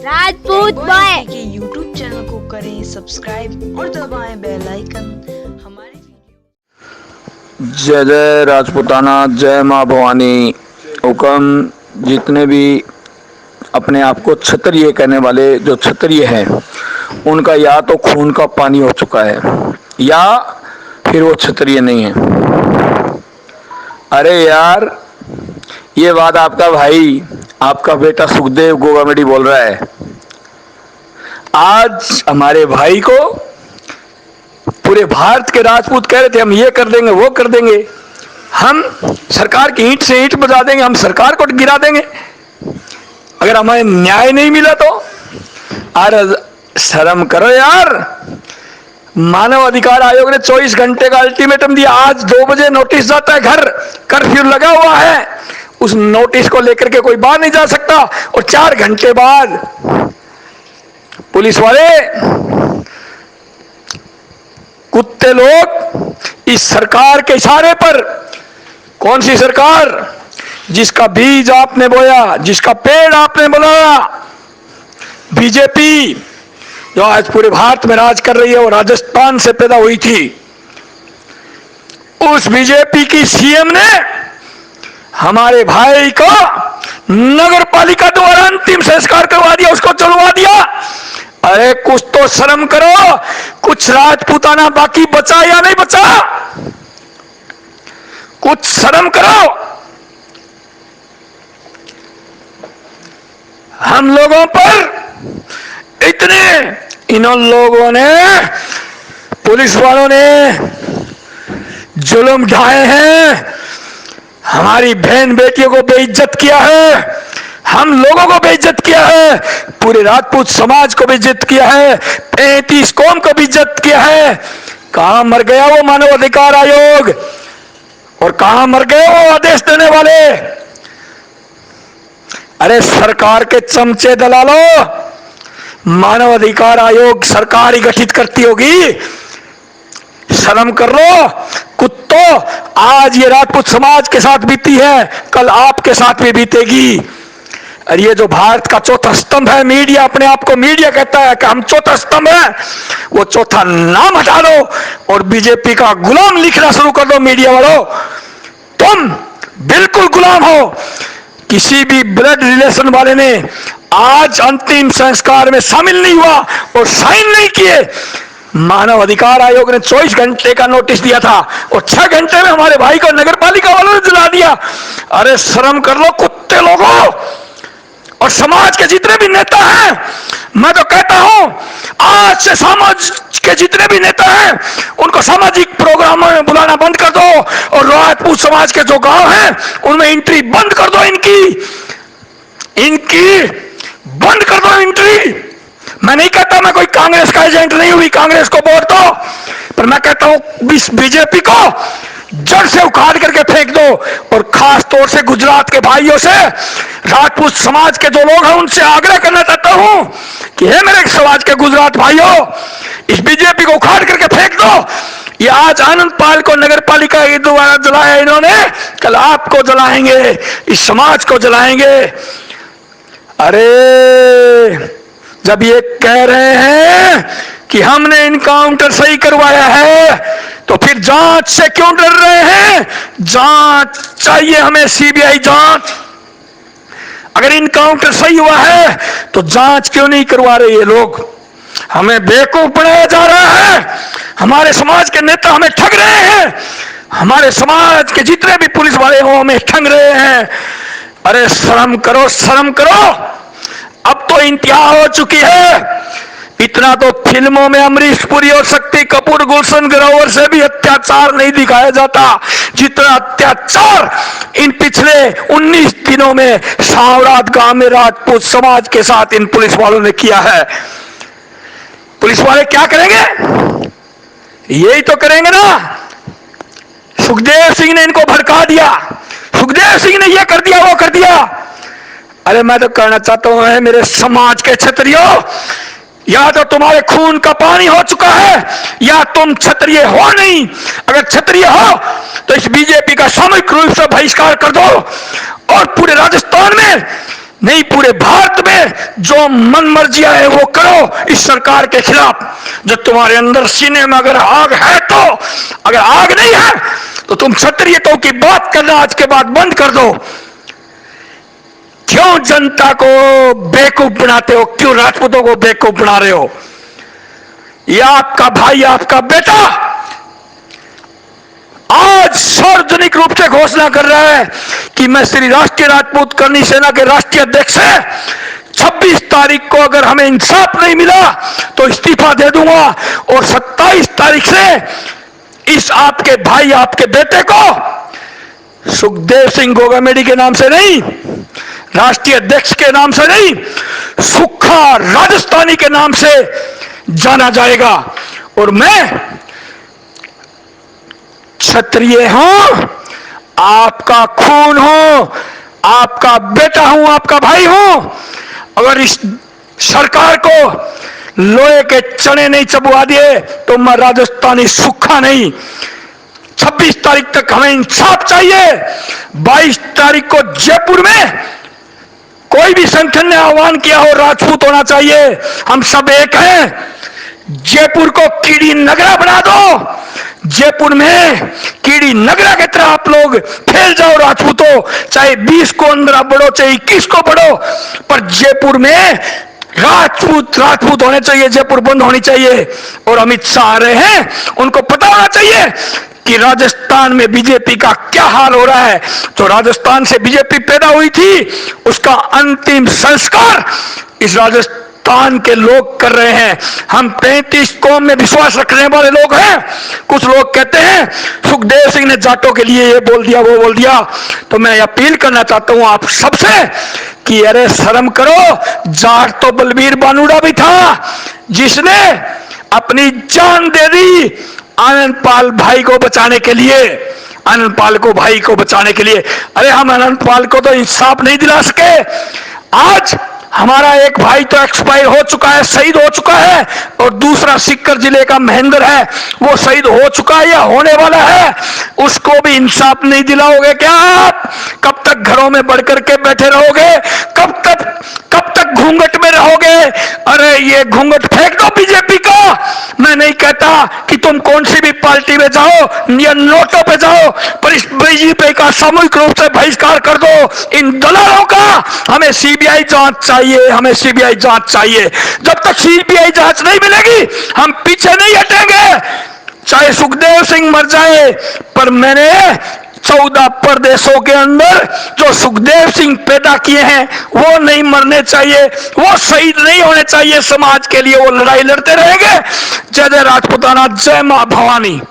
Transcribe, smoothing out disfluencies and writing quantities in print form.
Rajput boy के YouTube channel को करें सब्सक्राइब और दबाएं बेल आइकन हमारी जय जय राजपूताना, जय माँ भवानी। हुक्म जितने भी अपने आप को क्षत्रिय कहने वाले जो क्षत्रिय हैं, उनका या तो खून का पानी हो चुका है या फिर वो क्षत्रिय नहीं है। अरे यार, ये बात आपका भाई, आपका बेटा सुखदेव गोगामेडी बोल रहा है। आज हमारे भाई को पूरे भारत के राजपूत कह रहे थे हम ये कर देंगे वो कर देंगे, हम सरकार की ईंट से ईंट बजा देंगे, हम सरकार को गिरा देंगे अगर हमें न्याय नहीं मिला तो। अरे शर्म करो यार। मानव अधिकार आयोग ने 24 घंटे का अल्टीमेटम दिया। आज 2 बजे नोटिस जाता है, घर कर्फ्यू लगा हुआ है, उस नोटिस को लेकर के कोई बाहर नहीं जा सकता। और 4 घंटे बाद पुलिस वाले कुत्ते लोग इस सरकार के इशारे पर, कौन सी सरकार जिसका बीज आपने बोया, जिसका पेड़ आपने बनाया, बीजेपी जो आज पूरे भारत में राज कर रही है, वो राजस्थान से पैदा हुई थी। उस बीजेपी की सीएम ने हमारे भाई को नगर पालिका द्वारा अंतिम संस्कार करवा दिया, उसको चलवा दिया। अरे कुछ तो शर्म करो। कुछ राजपूताना बाकी बचा या नहीं बचा? कुछ शर्म करो। हम लोगों पर इतने इन लोगों ने, पुलिस वालों ने जुल्म ढाए हैं, हमारी बहन बेटियों को बेइज्जत किया है, हम लोगों को बेइज्जत किया है, पूरे राजपूत समाज को बेइज्जत किया है, 35 कौम को बेइज्जत किया है। कहां मर गया वो मानव अधिकार आयोग, और कहां मर गए वो आदेश देने वाले? अरे सरकार के चमचे दलालों, मानव अधिकार आयोग सरकार ही गठित करती होगी, शर्म कर लो कुत्तों। आज ये राजपूत समाज के साथ बीती है, कल आपके साथ भी बीतेगी। और ये जो भारत का चौथा स्तंभ है, मीडिया अपने आप को मीडिया कहता है कि हम चौथा स्तंभ है, वो चौथा नाम हटा दो और बीजेपी का गुलाम लिखना शुरू कर दो। मीडिया वालों, तुम बिल्कुल गुलाम हो। किसी भी ब्लड रिलेशन वाले ने आज अंतिम संस्कार में शामिल नहीं हुआ और साइन नहीं किए। मानव अधिकार आयोग ने 24 घंटे का नोटिस दिया था और 6 घंटे में हमारे भाई को नगर पालिका वालों ने जला दिया। अरे शर्म कर लो कुत्ते लोगों। और समाज के जितने भी नेता हैं, मैं तो कहता हूं आज से समाज के जितने भी नेता हैं उनको सामाजिक प्रोग्रामों में बुलाना बंद कर दो, और राजपूत समाज के जो गांव हैं उनमें एंट्री बंद कर दो। इनकी बंद कर दो एंट्री। मैं नहीं कहता मैं कोई कांग्रेस का एजेंट नहीं हुई, कांग्रेस को वोट दो, पर मैं कहता हूं बीजेपी को जड़ से उखाड़ करके फेंक दो। और खास तौर से गुजरात के भाइयों से, राजपूत समाज के जो लोग हैं उनसे आग्रह करना चाहता हूं कि हे मेरे समाज के गुजरात भाइयों, इस बीजेपी को उखाड़ करके फेंक दो। ये आज आनंद पाल को नगर पालिका के द्वारा जलाया इन्होंने, कल आपको जलाएंगे, इस समाज को जलाएंगे। अरे जब ये कह रहे हैं कि हमने इनकाउंटर सही करवाया है, तो फिर जांच से क्यों डर रहे हैं? जांच चाहिए हमें, सीबीआई जांच। अगर इनकाउंटर सही हुआ है तो जांच क्यों नहीं करवा रहे ये लोग? हमें बेवकूफ बनाया जा रहा है, हमारे समाज के नेता हमें ठग रहे हैं, हमारे समाज के जितने भी पुलिस वाले हो हमें ठग रहे हैं। अरे शर्म करो, शर्म करो। अब तो इंतहा हो चुकी है। इतना तो फिल्मों में अमरीश पुरी और शक्ति कपूर, गुलशन ग्रोवर से भी अत्याचार नहीं दिखाया जाता जितना अत्याचार इन पिछले 19 दिनों में सावरात गांव में राजपूत समाज के साथ इन पुलिस वालों ने किया है। पुलिस वाले क्या करेंगे? यही तो करेंगे ना। सुखदेव सिंह ने इनको भड़का दिया, सुखदेव सिंह ने यह कर दिया वो कर दिया। अरे मैं तो कहना चाहता हूं मेरे समाज के क्षत्रियों, या तो तुम्हारे खून का पानी हो चुका है या तुम क्षत्रिय हो नहीं। अगर क्षत्रिय हो तो इस बीजेपी का सामूहिक रूप से बहिष्कार कर दो और पूरे राजस्थान में नहीं, पूरे भारत में जो मन मर्जिया है वो करो इस सरकार के खिलाफ। जो तुम्हारे अंदर सीने में अगर आग है तो, अगर आग नहीं है तो तुम क्षत्रियतों की बात करना आज के बाद बंद कर दो। क्यों जनता को बेवकूफ बनाते हो? क्यों राजपूतों को बेवकूफ बना रहे हो? यह आपका भाई, आपका बेटा आज सार्वजनिक रूप से घोषणा कर रहा है कि मैं श्री राष्ट्रीय राजपूत करनी सेना के राष्ट्रीय अध्यक्ष है। 26 तारीख को अगर हमें इंसाफ नहीं मिला तो इस्तीफा दे दूंगा, और 27 तारीख से इस आपके भाई, आपके बेटे को सुखदेव सिंह गोगामेडी के नाम से नहीं, राष्ट्रीय अध्यक्ष के नाम से नहीं, सुखा राजस्थानी के नाम से जाना जाएगा। और मैं क्षत्रिय हूं, आपका खून हूं, आपका बेटा हूं, आपका भाई हूं। अगर इस सरकार को लोहे के चने नहीं चबवा दिए तो मैं राजस्थानी सूखा नहीं। 26 तारीख तक हमें इंसाफ चाहिए। 22 तारीख को जयपुर में कोई भी संगठन ने आह्वान किया हो, राजपूत होना चाहिए। हम सब एक हैं। जयपुर को कीड़ी नगरा बना दो। जयपुर में कीड़ी नगरा की तरह आप लोग फैल जाओ राजपूतों, चाहे 20 को अंदर बढ़ो, चाहे 21 को बढ़ो, पर जयपुर में राजपूत राजपूत होने चाहिए। जयपुर बंद होनी चाहिए। और अमित शाह आ रहे हैं, उनको पता होना चाहिए कि राजस्थान में बीजेपी का क्या हाल हो रहा है। जो राजस्थान से बीजेपी पैदा हुई थी उसका अंतिम संस्कार इस राजस्थान के लोग कर रहे हैं। हम 33 कौम में विश्वास रखने वाले लोग हैं। कुछ लोग कहते हैं सुखदेव सिंह ने जाटों के लिए ये बोल दिया, वो बोल दिया। तो मैं अपील करना चाहता हूं आप सबसे कि अरे शर्म करो। जाट तो बलबीर बानुड़ा भी था जिसने अपनी जान दे दी आनंदपाल भाई को बचाने के लिए, आनंदपाल को भाई को बचाने के लिए। अरे हम आनंदपाल को तो इंसाफ नहीं दिला सके। आज हमारा एक भाई तो एक्सपायर हो चुका है, शहीद हो चुका है, और दूसरा सीकर जिले का महेंद्र है, वो शहीद हो चुका है या होने वाला है। उसको भी इंसाफ नहीं दिलाओगे क्या आप? कब तक घरों में बढ़ करके बैठे रहोगे? कब तक घूंघट में रहोगे? अरे ये घूंघट फेंक दो बीजेपी का। मैं नहीं कहता कि तुम कौन सी भी पार्टी में जाओ या नोटों पे जाओ, पर इस बीजेपी का सामूहिक रूप से बहिष्कार कर दो। इन दलालों का हमें सीबीआई जांच चाहिए, हमें सीबीआई जांच चाहिए। जब तक सीबीआई जांच नहीं मिलेगी हम पीछे नहीं हटेंगे, चाहे सुखदेव सिंह मर जाए। पर मैंने 14 प्रदेशों के अंदर जो सुखदेव सिंह पैदा किए हैं वो नहीं मरने चाहिए, वो शहीद नहीं होने चाहिए समाज के लिए। वो लड़ाई लड़ते रहेंगे। जय जय राजपूताना, जय मां भवानी।